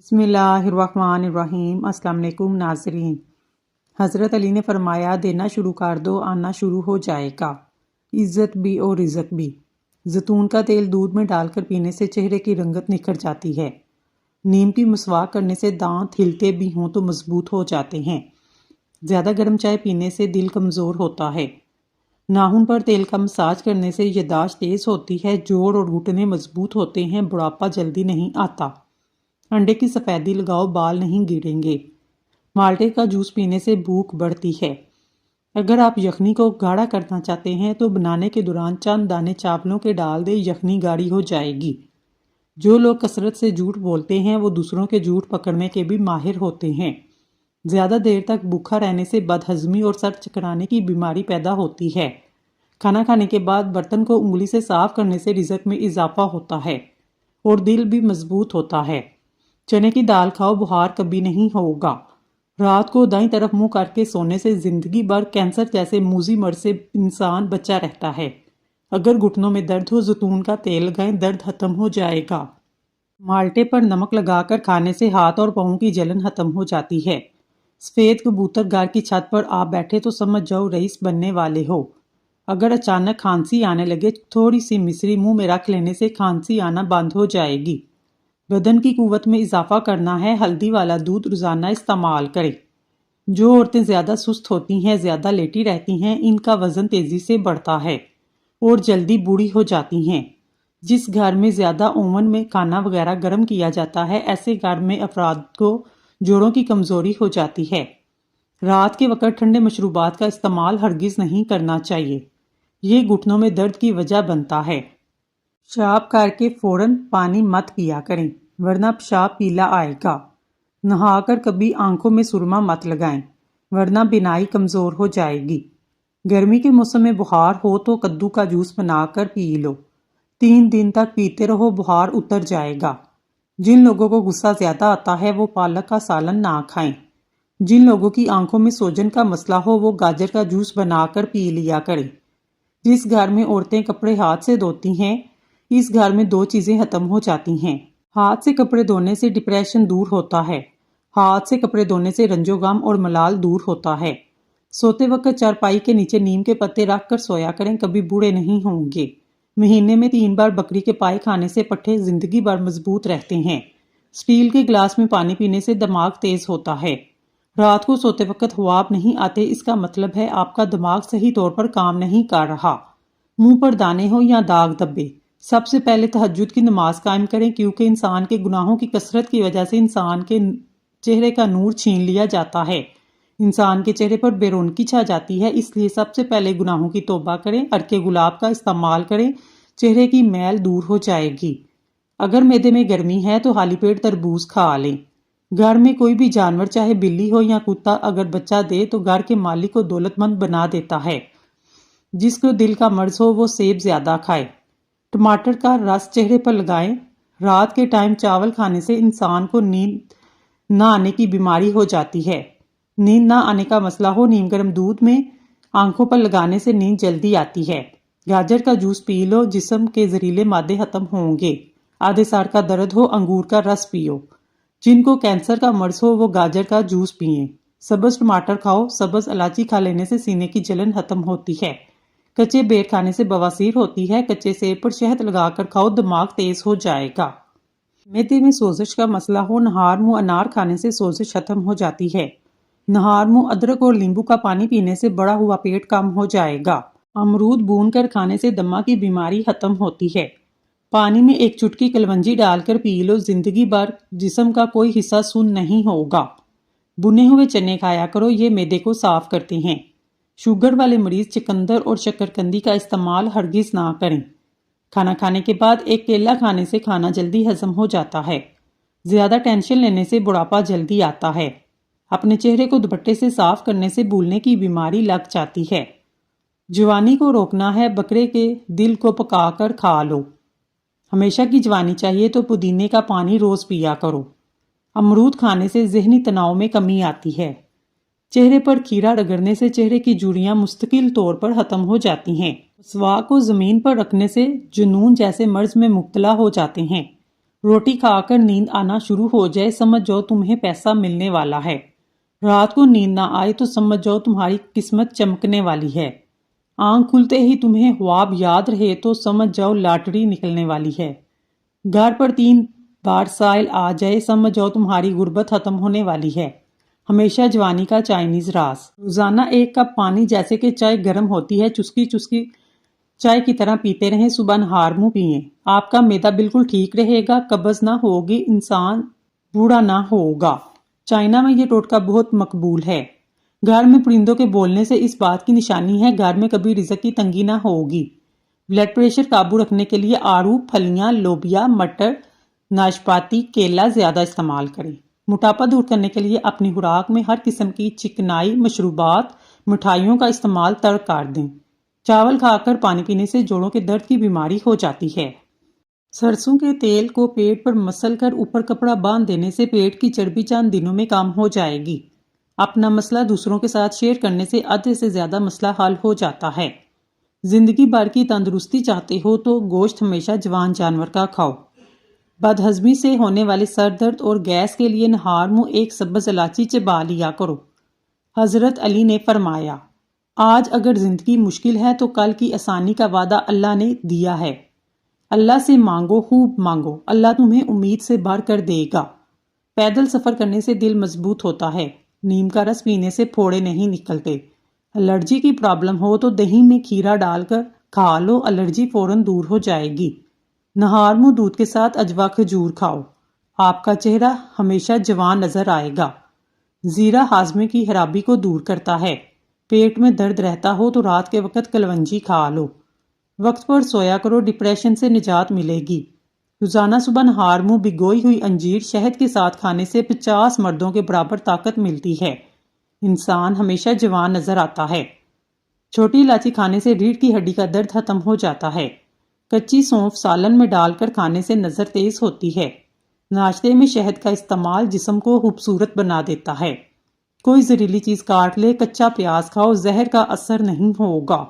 بسم اللہ الرحمن الرحیم۔ السلام علیکم ناظرین۔ حضرت علی نے فرمایا دینا شروع کر دو آنا شروع ہو جائے گا، عزت بھی اور رزق بھی۔ زیتون کا تیل دودھ میں ڈال کر پینے سے چہرے کی رنگت نکھر جاتی ہے۔ نیم کی مسواک کرنے سے دانت ہلتے بھی ہوں تو مضبوط ہو جاتے ہیں۔ زیادہ گرم چائے پینے سے دل کمزور ہوتا ہے۔ ناخن پر تیل کا مساج کرنے سے یادداشت تیز ہوتی ہے، جوڑ اور گھٹنے مضبوط ہوتے ہیں، بڑھاپا جلدی نہیں آتا۔ انڈے کی سفیدی لگاؤ، بال نہیں گریں گے۔ مالٹے کا جوس پینے سے بھوک بڑھتی ہے۔ اگر آپ یخنی کو گاڑھا کرنا چاہتے ہیں تو بنانے کے دوران چند دانے چاولوں کے ڈال دیں، یخنی گاڑھی ہو جائے گی۔ جو لوگ کثرت سے جھوٹ بولتے ہیں وہ دوسروں کے جھوٹ پکڑنے کے بھی ماہر ہوتے ہیں۔ زیادہ دیر تک بھوکا رہنے سے بد ہضمی اور سر چکرانے کی بیماری پیدا ہوتی ہے۔ کھانا کھانے کے بعد برتن کو انگلی سے صاف کرنے سے رزق میں اضافہ ہوتا ہے اور دل بھی مضبوط ہوتا ہے۔ چنے کی دال کھاؤ، بخار کبھی نہیں ہوگا۔ رات کو دائیں طرف منہ کر کے سونے سے زندگی بھر کینسر جیسے موذی مرض سے انسان بچا رہتا ہے۔ اگر گھٹنوں میں درد ہو زیتون کا تیل لگائیں، درد ختم ہو جائے گا۔ مالٹے پر نمک لگا کر کھانے سے ہاتھ اور پاؤں کی جلن ختم ہو جاتی ہے۔ سفید کبوتر گھر کی چھت پر آپ بیٹھے تو سمجھ جاؤ رئیس بننے والے ہو۔ اگر اچانک کھانسی آنے لگے، تھوڑی سی مصری منہ میں رکھ لینے سے کھانسی آنا بند ہو جائے گی۔ بدن کی قوت میں اضافہ کرنا ہے، ہلدی والا دودھ روزانہ استعمال کریں۔ جو عورتیں زیادہ سست ہوتی ہیں، زیادہ لیٹی رہتی ہیں، ان کا وزن تیزی سے بڑھتا ہے اور جلدی بوڑھی ہو جاتی ہیں۔ جس گھر میں زیادہ اوون میں کھانا وغیرہ گرم کیا جاتا ہے، ایسے گھر میں افراد کو جوڑوں کی کمزوری ہو جاتی ہے۔ رات کے وقت ٹھنڈے مشروبات کا استعمال ہرگز نہیں کرنا چاہیے، یہ گھٹنوں میں درد کی وجہ بنتا ہے۔ پیشاب کر کے فوراً پانی مت پیا کریں ورنہ پیشاب پیلا آئے گا۔ نہا کر کبھی آنکھوں میں سرما مت لگائیں ورنہ بینائی کمزور ہو جائے گی۔ گرمی کے موسم میں بخار ہو تو کدو کا جوس بنا کر پی لو، 3 دن تک پیتے رہو، بخار اتر جائے گا۔ جن لوگوں کو غصہ زیادہ آتا ہے وہ پالک کا سالن نہ کھائیں۔ جن لوگوں کی آنکھوں میں سوجن کا مسئلہ ہو وہ گاجر کا جوس بنا کر پی لیا کریں۔ جس گھر میں عورتیں کپڑے ہاتھ سے دھوتی ہیں، اس گھر میں 2 چیزیں ختم ہو جاتی ہیں۔ ہاتھ سے کپڑے دھونے سے ڈپریشن دور ہوتا ہے، ہاتھ سے کپڑے دھونے سے رنج و غم اور ملال دور ہوتا ہے۔ سوتے وقت چارپائی کے نیچے نیم کے پتے رکھ کر سویا کریں، کبھی بوڑھے نہیں ہوں گے۔ مہینے میں 3 بار بکری کے پائے کھانے سے پٹھے زندگی بھر مضبوط رہتے ہیں۔ سٹیل کے گلاس میں پانی پینے سے دماغ تیز ہوتا ہے۔ رات کو سوتے وقت خواب نہیں آتے، اس کا مطلب ہے آپ کا دماغ صحیح طور پر کام نہیں کر رہا۔ منہ پر دانے ہو یا داغ دبے، سب سے پہلے تہجد کی نماز قائم کریں، کیونکہ انسان کے گناہوں کی کثرت کی وجہ سے انسان کے چہرے کا نور چھین لیا جاتا ہے، انسان کے چہرے پر بے رونقی چھا جاتی ہے۔ اس لیے سب سے پہلے گناہوں کی توبہ کریں، عرق گلاب کا استعمال کریں، چہرے کی میل دور ہو جائے گی۔ اگر معدے میں گرمی ہے تو خالی پیٹ تربوز کھا لیں۔ گھر میں کوئی بھی جانور چاہے بلی ہو یا کتا اگر بچہ دے تو گھر کے مالک کو دولت مند بنا دیتا ہے۔ جس کو دل کا مرض ہو وہ سیب زیادہ کھائے۔ ٹماٹر کا رس چہرے پر لگائیں۔ رات کے ٹائم چاول کھانے سے انسان کو نیند نہ آنے کی بیماری ہو جاتی ہے۔ نیند نہ آنے کا مسئلہ ہو، نیم گرم دودھ میں آنکھوں پر لگانے سے نیند جلدی آتی ہے۔ گاجر کا جوس پی لو، جسم کے زہریلے مادے ختم ہوں گے۔ آدھے سار کا درد ہو، انگور کا رس پیو۔ جن کو کینسر کا مرض ہو وہ گاجر کا جوس پئیں۔ سبز ٹماٹر کھاؤ، سبز الائچی کھا لینے سے سینے کی جلن ختم ہوتی ہے۔ کچے بیر کھانے سے بواسیر ہوتی ہے، کچے سیب پر شہد لگا کر کھاؤ، دماغ تیز ہو جائے گا۔ معدے میں سوزش کا مسئلہ ہو، نہار منہ انار کھانے سے سوزش ختم ہو جاتی ہے۔ نہار منہ ادرک اور لیمبو کا پانی پینے سے بڑا ہوا پیٹ کم ہو جائے گا۔ امرود بھون کر کھانے سے دمہ کی بیماری ختم ہوتی ہے۔ پانی میں 1 چٹکی کلونجی ڈال کر پی لو، زندگی بھر جسم کا کوئی حصہ سن نہیں ہوگا۔ بنے ہوئے چنے کھایا کرو، یہ معدے کو صاف کرتے ہیں۔ شوگر والے مریض چقندر اور شکرقندی کا استعمال ہرگز نہ کریں۔ کھانا کھانے کے بعد 1 کیلا کھانے سے کھانا جلدی ہضم ہو جاتا ہے۔ زیادہ ٹینشن لینے سے بڑھاپا جلدی آتا ہے۔ اپنے چہرے کو دوپٹے سے صاف کرنے سے بھولنے کی بیماری لگ جاتی ہے۔ جوانی کو روکنا ہے، بکرے کے دل کو پکا کر کھا لو۔ ہمیشہ کی جوانی چاہیے تو پودینے کا پانی روز پیا کرو۔ امرود کھانے سے ذہنی تناؤ میں کمی آتی ہے۔ چہرے پر کھیرا رگڑنے سے چہرے کی جھریاں مستقل طور پر ختم ہو جاتی ہیں۔ مسواک کو زمین پر رکھنے سے جنون جیسے مرض میں مبتلا ہو جاتے ہیں۔ روٹی کھا کر نیند آنا شروع ہو جائے سمجھ جاؤ تمہیں پیسہ ملنے والا ہے۔ رات کو نیند نہ آئے تو سمجھ جاؤ تمہاری قسمت چمکنے والی ہے۔ آنکھ کھلتے ہی تمہیں خواب یاد رہے تو سمجھ جاؤ لاٹری نکلنے والی ہے۔ گھر پر 3 بار سائل آ جائے سمجھ جاؤ تمہاری غربت ختم ہونے والی ہے۔ ہمیشہ جوانی کا چائنیز راز۔ روزانہ 1 کپ پانی جیسے کہ چائے گرم ہوتی ہے چسکی چسکی چائے کی طرح پیتے رہیں، صبح نہار منہ پئیں۔ آپ کا معدہ بالکل ٹھیک رہے گا، قبض نہ ہوگی، انسان بوڑھا نہ ہوگا۔ چائنا میں یہ ٹوٹکا بہت مقبول ہے۔ گھر میں پرندوں کے بولنے سے اس بات کی نشانی ہے گھر میں کبھی رزق کی تنگی نہ ہوگی۔ بلڈ پریشر قابو رکھنے کے لیے آڑو، پھلیاں، لوبیا، مٹر، ناشپاتی، کیلا زیادہ استعمال کریں۔ موٹاپا دور کرنے کے لیے اپنی خوراک میں ہر قسم کی چکنائی، مشروبات، مٹھائیوں کا استعمال ترک کر دیں۔ چاول کھا کر پانی پینے سے جوڑوں کے درد کی بیماری ہو جاتی ہے۔ سرسوں کے تیل کو پیٹ پر مسل کر اوپر کپڑا باندھ دینے سے پیٹ کی چربی چند دنوں میں کم ہو جائے گی۔ اپنا مسئلہ دوسروں کے ساتھ شیئر کرنے سے آدھے سے زیادہ مسئلہ حل ہو جاتا ہے۔ زندگی بھر کی تندرستی چاہتے ہو تو گوشت ہمیشہ جوان جانور کا کھاؤ۔ بدہضمی سے ہونے والے سر درد اور گیس کے لیے نہار منہ 1 سبز الائچی چبا لیا کرو۔ حضرت علی نے فرمایا، آج اگر زندگی مشکل ہے تو کل کی آسانی کا وعدہ اللہ نے دیا ہے۔ اللہ سے مانگو، خوب مانگو، اللہ تمہیں امید سے بھر کر دے گا۔ پیدل سفر کرنے سے دل مضبوط ہوتا ہے۔ نیم کا رس پینے سے پھوڑے نہیں نکلتے۔ الرجی کی پرابلم ہو تو دہی میں کھیرا ڈال کر کھا لو، الرجی فوراً دور ہو جائے گی۔ نہار منہ دودھ کے ساتھ اجوا کھجور کھاؤ، آپ کا چہرہ ہمیشہ جوان نظر آئے گا۔ زیرہ ہاضمے کی خرابی کو دور کرتا ہے۔ پیٹ میں درد رہتا ہو تو رات کے وقت کلونجی کھا لو۔ وقت پر سویا کرو، ڈپریشن سے نجات ملے گی۔ روزانہ صبح نہار منہ بھگوئی ہوئی انجیر شہد کے ساتھ کھانے سے 50 مردوں کے برابر طاقت ملتی ہے۔ انسان ہمیشہ جوان نظر آتا ہے۔ چھوٹی الائچی کھانے سے ریڑھ کی ہڈی کا درد ختم ہو جاتا ہے۔ کچی سونف سالن میں ڈال کر کھانے سے نظر تیز ہوتی ہے۔ ناشتے میں شہد کا استعمال جسم کو خوبصورت بنا دیتا ہے۔ کوئی زہریلی چیز کاٹ لے، کچا پیاز کھاؤ، زہر کا اثر نہیں ہوگا۔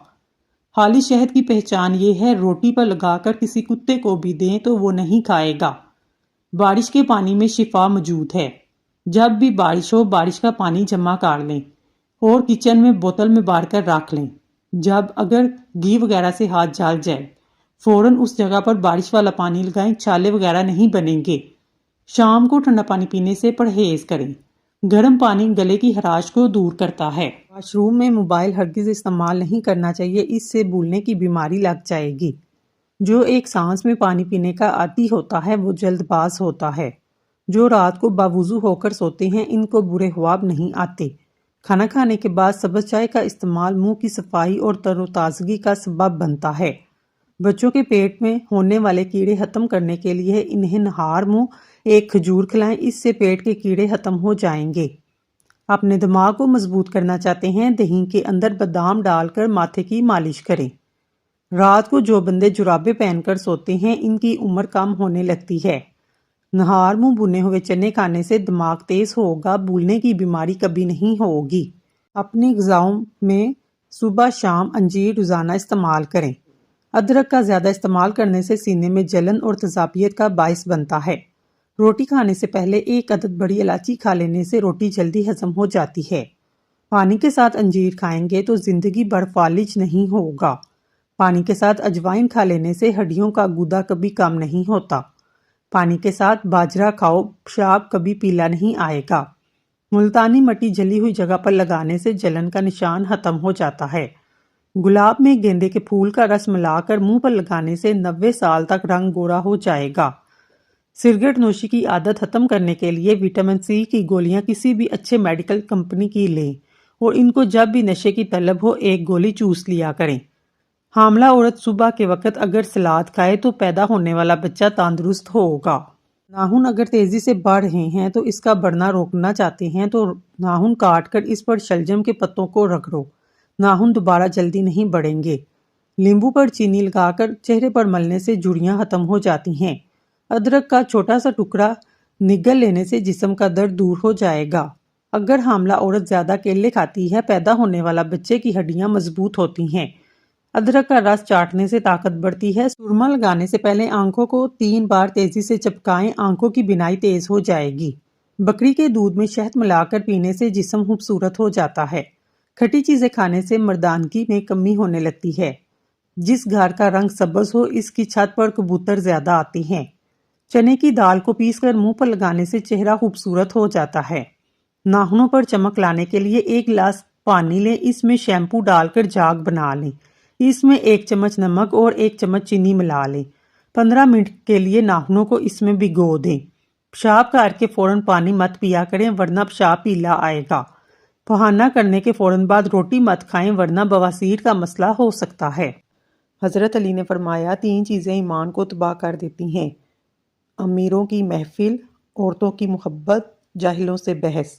خالی شہد کی پہچان یہ ہے روٹی پر لگا کر کسی کتے کو بھی دیں تو وہ نہیں کھائے گا۔ بارش کے پانی میں شفا موجود ہے۔ جب بھی بارش ہو بارش کا پانی جمع کر لیں اور کچن میں بوتل میں بھر کر رکھ لیں۔ جب اگر گھی وغیرہ سے ہاتھ جل جائے فوراً اس جگہ پر بارش والا پانی لگائیں، چھالے وغیرہ نہیں بنیں گے۔ شام کو ٹھنڈا پانی پینے سے پرہیز کریں۔ گرم پانی گلے کی خراش کو دور کرتا ہے۔ واش روم میں موبائل ہرگز استعمال نہیں کرنا چاہیے، اس سے بھولنے کی بیماری لگ جائے گی۔ جو ایک سانس میں پانی پینے کا عادی ہوتا ہے وہ جلد باز ہوتا ہے۔ جو رات کو باوضو ہو کر سوتے ہیں ان کو برے خواب نہیں آتے۔ کھانا کھانے کے بعد سبز چائے کا استعمال منہ کی صفائی اور تر و تازگی کا سبب بنتا ہے۔ بچوں کے پیٹ میں ہونے والے کیڑے ختم کرنے کے لیے انہیں نہار منہ 1 کھجور کھلائیں، اس سے پیٹ کے کیڑے ختم ہو جائیں گے۔ اپنے دماغ کو مضبوط کرنا چاہتے ہیں، دہی کے اندر بادام ڈال کر ماتھے کی مالش کریں۔ رات کو جو بندے جرابیں پہن کر سوتے ہیں ان کی عمر کم ہونے لگتی ہے۔ نہار منہ بھنے ہوئے چنے کھانے سے دماغ تیز ہوگا، بھولنے کی بیماری کبھی نہیں ہوگی۔ اپنی غذاؤں میں صبح شام انجیر روزانہ استعمال کریں۔ ادرک کا زیادہ استعمال کرنے سے سینے میں جلن اور تذابیت کا باعث بنتا ہے۔ روٹی کھانے سے پہلے 1 عدد بڑی الائچی کھا لینے سے روٹی جلدی ہضم ہو جاتی ہے۔ پانی کے ساتھ انجیر کھائیں گے تو زندگی بھر فالج نہیں ہوگا۔ پانی کے ساتھ اجوائن کھا لینے سے ہڈیوں کا گودا کبھی کم نہیں ہوتا۔ پانی کے ساتھ باجرہ کھاؤ، پیشاب کبھی پیلا نہیں آئے گا۔ ملتانی مٹی جلی ہوئی جگہ پر لگانے سے جلن کا نشان ختم ہو جاتا ہے۔ گلاب میں گیندے کے پھول کا رس ملا کر منہ پر لگانے سے 90 سال تک رنگ گورا ہو جائے گا۔ سگریٹ نوشی کی عادت ختم کرنے کے لیے وٹامن سی کی گولیاں کسی بھی اچھے میڈیکل کمپنی کی لیں اور ان کو جب بھی نشے کی طلب ہو 1 گولی چوس لیا کریں۔ حاملہ عورت صبح کے وقت اگر سلاد کھائے تو پیدا ہونے والا بچہ تندرست ہوگا۔ ناخن اگر تیزی سے بڑھ رہے ہیں تو اس کا بڑھنا روکنا چاہتے ہیں تو ناخن کاٹ کر اس پر شلجم کے پتوں کو رگڑو، ناخن دوبارہ جلدی نہیں بڑھیں گے۔ لیمبو پر چینی لگا کر چہرے پر ملنے سے جھریاں ختم ہو جاتی ہیں۔ ادرک کا چھوٹا سا ٹکڑا نگل لینے سے جسم کا درد دور ہو جائے گا۔ اگر حاملہ عورت زیادہ کیلے کھاتی ہے پیدا ہونے والا بچے کی ہڈیاں مضبوط ہوتی ہیں۔ ادرک کا رس چاٹنے سے طاقت بڑھتی ہے۔ سرما لگانے سے پہلے آنکھوں کو 3 بار تیزی سے چپکائیں، آنکھوں کی بینائی تیز ہو جائے گی۔ بکری کے دودھ میں شہد ملا کر پینے سے جسم خوبصورت ہو جاتا ہے۔ کھٹی چیزیں کھانے سے مردانگی میں کمی ہونے لگتی ہے۔ جس گھر کا رنگ سبز ہو اس کی چھت پر کبوتر زیادہ آتی ہیں۔ چنے کی دال کو پیس کر منہ پر لگانے سے چہرہ خوبصورت ہو جاتا ہے۔ ناخنوں پر چمک لانے کے لیے 1 گلاس پانی لیں، اس میں شیمپو ڈال کر جاگ بنا لیں، اس میں 1 چمچ نمک اور 1 چمچ چینی ملا لیں۔ 15 منٹ کے لیے ناخنوں کو اس میں بھگو دیں۔ پیشاب کر کے فوراً پانی مت پیا کریں ورنہ پیشاب پیلا آئے گا۔ بہانہ کرنے کے فوراً بعد روٹی مت کھائیں ورنہ بواسیر کا مسئلہ ہو سکتا ہے۔ حضرت علی نے فرمایا 3 چیزیں ایمان کو تباہ کر دیتی ہیں: امیروں کی محفل، عورتوں کی محبت، جاہلوں سے بحث۔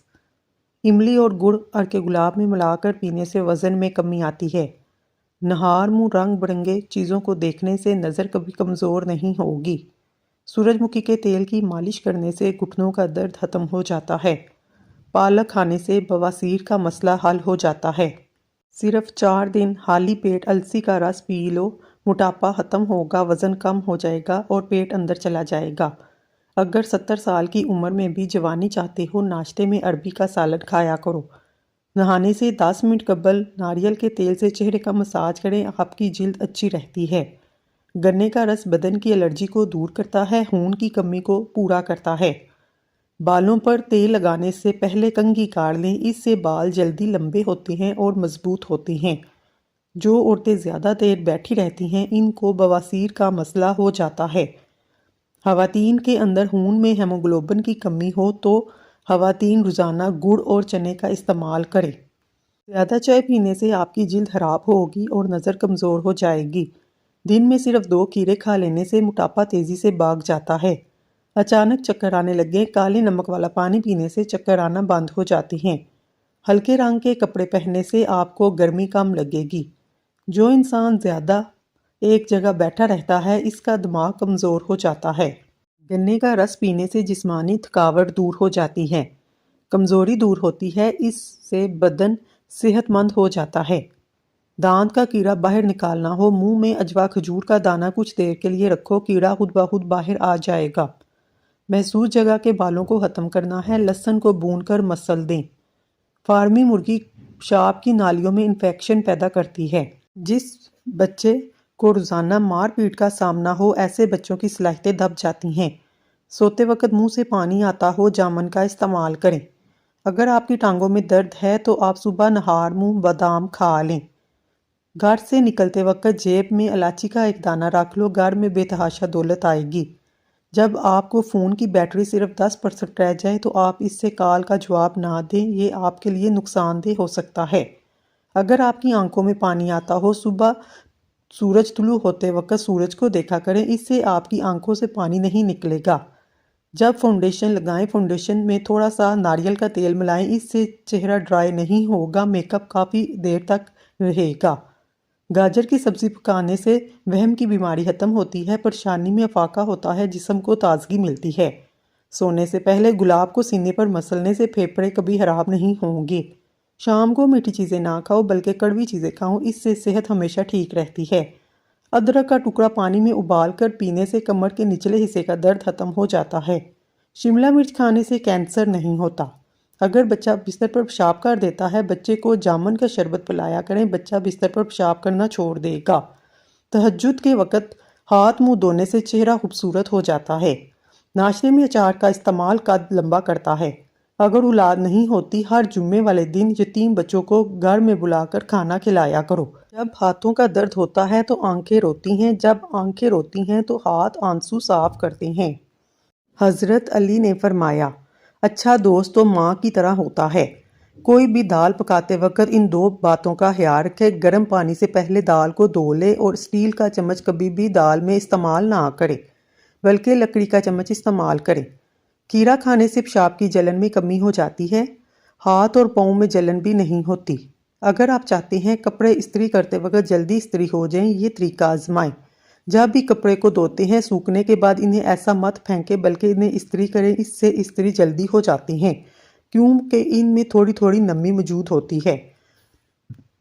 املی اور گڑ عرق گلاب میں ملا کر پینے سے وزن میں کمی آتی ہے۔ نہار منہ رنگ برنگے چیزوں کو دیکھنے سے نظر کبھی کمزور نہیں ہوگی۔ سورج مکھی کے تیل کی مالش کرنے سے گھٹنوں کا درد ختم ہو جاتا ہے۔ پالک کھانے سے بواسیر کا مسئلہ حل ہو جاتا ہے۔ صرف 4 دن خالی پیٹ السی کا رس پی لو، موٹاپا ختم ہوگا، وزن کم ہو جائے گا اور پیٹ اندر چلا جائے گا۔ اگر 70 سال کی عمر میں بھی جوانی چاہتے ہو، ناشتے میں عربی کا سالن کھایا کرو۔ نہانے سے 10 منٹ قبل ناریل کے تیل سے چہرے کا مساج کریں، آپ کی جلد اچھی رہتی ہے۔ گنے کا رس بدن کی الرجی کو دور کرتا ہے، خون کی کمی کو پورا کرتا ہے۔ بالوں پر تیل لگانے سے پہلے کنگھی کاٹ لیں، اس سے بال جلدی لمبے ہوتے ہیں اور مضبوط ہوتے ہیں۔ جو عورتیں زیادہ دیر بیٹھی رہتی ہیں ان کو بواسیر کا مسئلہ ہو جاتا ہے۔ خواتین کے اندر خون میں ہیموگلوبن کی کمی ہو تو خواتین روزانہ گڑ اور چنے کا استعمال کریں۔ زیادہ چائے پینے سے آپ کی جلد خراب ہوگی اور نظر کمزور ہو جائے گی۔ دن میں صرف 2 کھیرے کھا لینے سے موٹاپا تیزی سے بھاگ جاتا ہے۔ اچانک چکر آنے لگے، کالے نمک والا پانی پینے سے چکر آنا بند ہو جاتی ہیں۔ ہلکے رنگ کے کپڑے پہننے سے آپ کو گرمی کم لگے گی۔ جو انسان زیادہ ایک جگہ بیٹھا رہتا ہے اس کا دماغ کمزور ہو جاتا ہے۔ گنے کا رس پینے سے جسمانی تھکاوٹ دور ہو جاتی ہے، کمزوری دور ہوتی ہے، اس سے بدن صحت مند ہو جاتا ہے۔ دانت کا کیڑا باہر نکالنا ہو، منہ میں اجوا کھجور کا دانہ کچھ دیر کے لیے رکھو، کیڑا خود بخود باہر آ جائے گا۔ محسوس جگہ کے بالوں کو ختم کرنا ہے، لہسن کو بھون کر مسل دیں۔ فارمی مرغی پیشاب کی نالیوں میں انفیکشن پیدا کرتی ہے۔ جس بچے کو روزانہ مار پیٹ کا سامنا ہو، ایسے بچوں کی صلاحیتیں دب جاتی ہیں۔ سوتے وقت منہ سے پانی آتا ہو، جامن کا استعمال کریں۔ اگر آپ کی ٹانگوں میں درد ہے تو آپ صبح نہار منہ بادام کھا لیں۔ گھر سے نکلتے وقت جیب میں الائچی کا 1 دانہ رکھ لو، گھر میں بے تحاشا دولت آئے گی۔ جب آپ کو فون کی بیٹری صرف 10% رہ جائے تو آپ اس سے کال کا جواب نہ دیں، یہ آپ کے لیے نقصان دہ ہو سکتا ہے۔ اگر آپ کی آنکھوں میں پانی آتا ہو، صبح سورج طلوع ہوتے وقت سورج کو دیکھا کریں، اس سے آپ کی آنکھوں سے پانی نہیں نکلے گا۔ جب فاؤنڈیشن لگائیں، فاؤنڈیشن میں تھوڑا سا ناریل کا تیل ملائیں، اس سے چہرہ ڈرائی نہیں ہوگا، میک اپ کافی دیر تک رہے گا۔ گاجر کی سبزی پکانے سے وہم کی بیماری ختم ہوتی ہے، پریشانی میں افاقہ ہوتا ہے، جسم کو تازگی ملتی ہے۔ سونے سے پہلے گلاب کو سینے پر مسلنے سے پھیپھڑے کبھی خراب نہیں ہوں گے۔ شام کو میٹھی چیزیں نہ کھاؤ بلکہ کڑوی چیزیں کھاؤ، اس سے صحت ہمیشہ ٹھیک رہتی ہے۔ ادرک کا ٹکڑا پانی میں ابال کر پینے سے کمر کے نچلے حصے کا درد ختم ہو جاتا ہے۔ شملہ مرچ کھانے سے کینسر نہیں ہوتا۔ اگر بچہ بستر پر پیشاب کر دیتا ہے، بچے کو جامن کا شربت پلایا کریں، بچہ بستر پر پیشاب کرنا چھوڑ دے گا۔ تہجد کے وقت ہاتھ منہ دھونے سے چہرہ خوبصورت ہو جاتا ہے۔ ناشتے میں اچار کا استعمال قد لمبا کرتا ہے۔ اگر اولاد نہیں ہوتی، ہر جمعے والے دن یتیم بچوں کو گھر میں بلا کر کھانا کھلایا کرو۔ جب ہاتھوں کا درد ہوتا ہے تو آنکھیں روتی ہیں، جب آنکھیں روتی ہیں تو ہاتھ آنسو صاف کرتے ہیں۔ حضرت علی نے فرمایا، اچھا دوست تو ماں کی طرح ہوتا ہے۔ کوئی بھی دال پکاتے وقت ان 2 باتوں کا خیال رکھے، گرم پانی سے پہلے دال کو دھو لے اور اسٹیل کا چمچ کبھی بھی دال میں استعمال نہ کرے بلکہ لکڑی کا چمچ استعمال کریں۔ کھیرا کھانے سے پیشاب کی جلن میں کمی ہو جاتی ہے، ہاتھ اور پاؤں میں جلن بھی نہیں ہوتی۔ اگر آپ چاہتے ہیں کپڑے استری کرتے وقت جلدی استری ہو جائیں، یہ طریقہ آزمائیں۔ جب بھی کپڑے کو دھوتے ہیں، سوکھنے کے بعد انہیں ایسا مت پھینکیں بلکہ انہیں استری کریں، اس سے استری جلدی ہو جاتی ہیں کیونکہ ان میں تھوڑی تھوڑی نمی موجود ہوتی ہے۔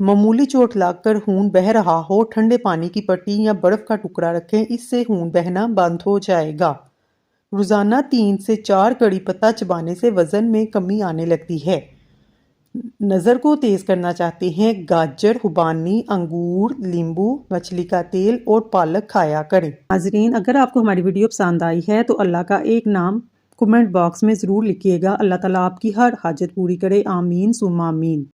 معمولی چوٹ لگ کر خون بہہ رہا ہو، ٹھنڈے پانی کی پٹی یا برف کا ٹکڑا رکھیں، اس سے خون بہنا بند ہو جائے گا۔ روزانہ 3 سے 4 کڑی پتہ چبانے سے وزن میں کمی آنے لگتی ہے۔ نظر کو تیز کرنا چاہتے ہیں؟ گاجر، خوبانی، انگور، لیمبو، مچھلی کا تیل اور پالک کھایا کریں۔ ناظرین، اگر آپ کو ہماری ویڈیو پسند آئی ہے تو اللہ کا ایک نام کمنٹ باکس میں ضرور لکھیے گا۔ اللہ تعالیٰ آپ کی ہر حاجت پوری کرے، آمین ثم آمین۔